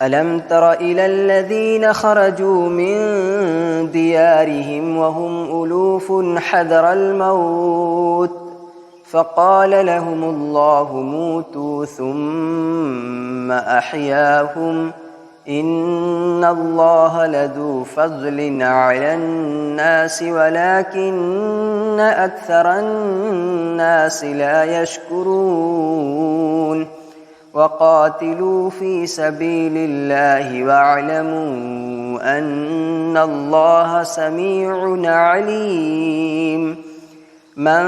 ألم تر إلى الذين خرجوا من ديارهم وهم ألوف حذر الموت فقال لهم الله موتوا ثم أحياهم إن الله لذو فضل على الناس ولكن أكثر الناس لا يشكرون وقاتلوا في سبيل الله واعلموا أن الله سميع عليم من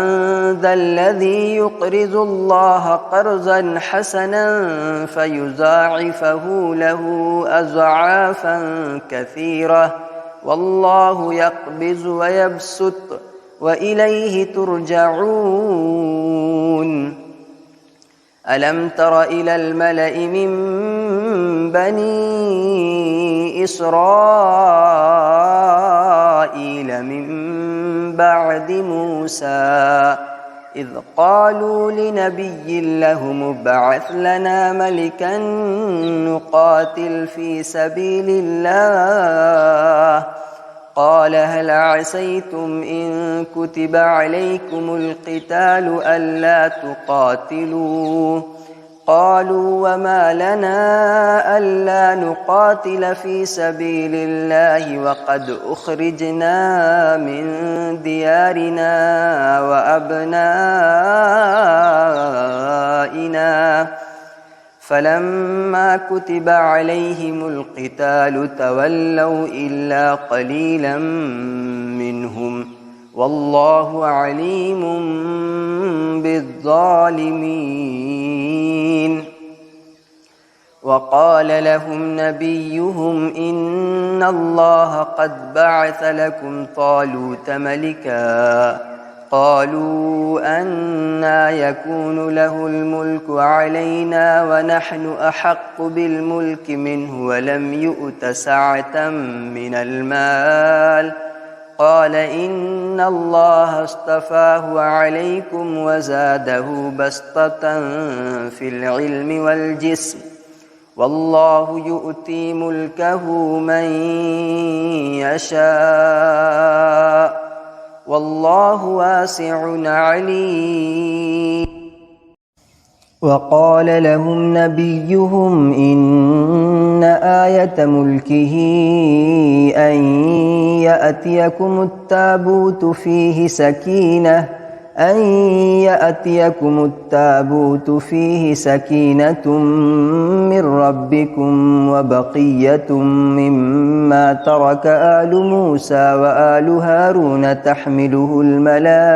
ذا الذي يقرض الله قرضا حسنا فيضاعفه له أضعافا كثيرة والله يقبض ويبسط وإليه ترجعون ألم تر إلى الملأ من بني إسرائيل من بعد موسى إذ قالوا لنبي لهم ابعث لنا ملكا نقاتل في سبيل الله قال هل عسيتم إن كتب عليكم القتال ألا تقاتلوا قالوا وما لنا ألا نقاتل في سبيل الله وقد أخرجنا من ديارنا وأبنائنا فلما كتب عليهم القتال تولوا إلا قليلا منهم والله عليم بالظالمين وقال لهم نبيهم إن الله قد بعث لكم طالوت ملكا قالوا أنى يكون له الملك علينا ونحن أحق بالملك منه ولم يؤت سعة من المال قال إن الله اصطفاه عليكم وزاده بسطة في العلم والجسم والله يؤتي ملكه من يشاء والله واسع عليم وقال لهم نبيهم إن آية ملكه أن يأتيكم التابوت فيه سكينة من ربكم وبقية مما ترك آل موسى وآل هارون تحمله الملائكة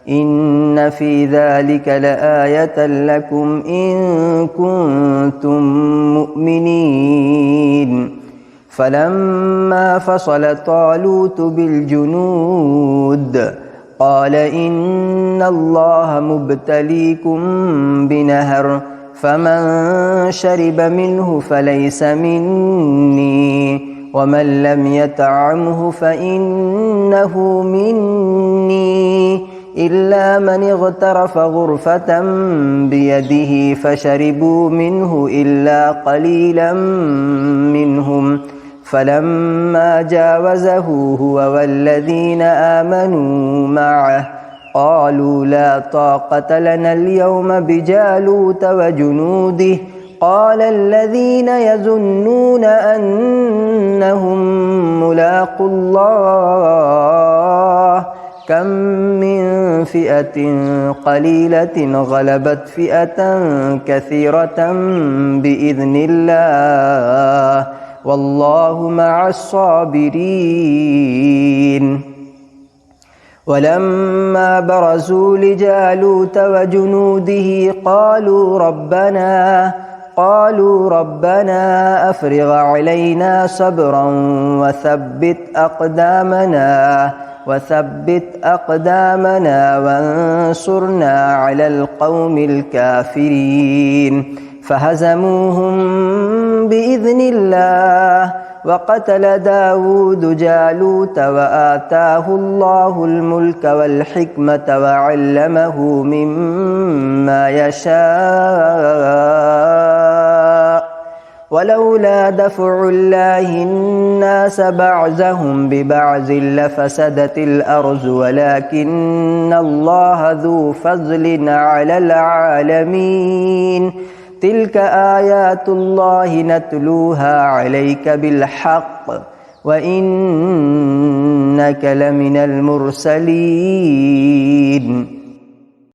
إن في ذلك لآية لكم إن كنتم مؤمنين فلما فصل طالوت بالجنود قال إن الله مبتليكم بنهر فمن شرب منه فليس مني ومن لم يطعمه فإنه مني إلا من اغترف غرفة بيده فشربوا منه إلا قليلا منهم فلما جاوزه هو والذين آمنوا معه قالوا لا طاقة لنا اليوم بجالوت وجنوده قال الذين يظنون أنهم ملاقو الله كم من فئة قليلة غلبت فئة كثيرة بإذن الله والله مع الصابرين ولما برزوا لجالوت وجنوده قالوا ربنا أفرغ علينا صبرا وثبت أقدامنا وانصرنا على القوم الكافرين فهزموهم بإذن الله وقتل داود جالوت وآتاه الله الملك والحكمة وعلمه مما يشاء ولولا دفع الله الناس بعضهم ببعض لفسدت الأرض ولكن الله ذو فضل على العالمين تلك آيات الله نتلوها عليك بالحق وإنك لمن المرسلين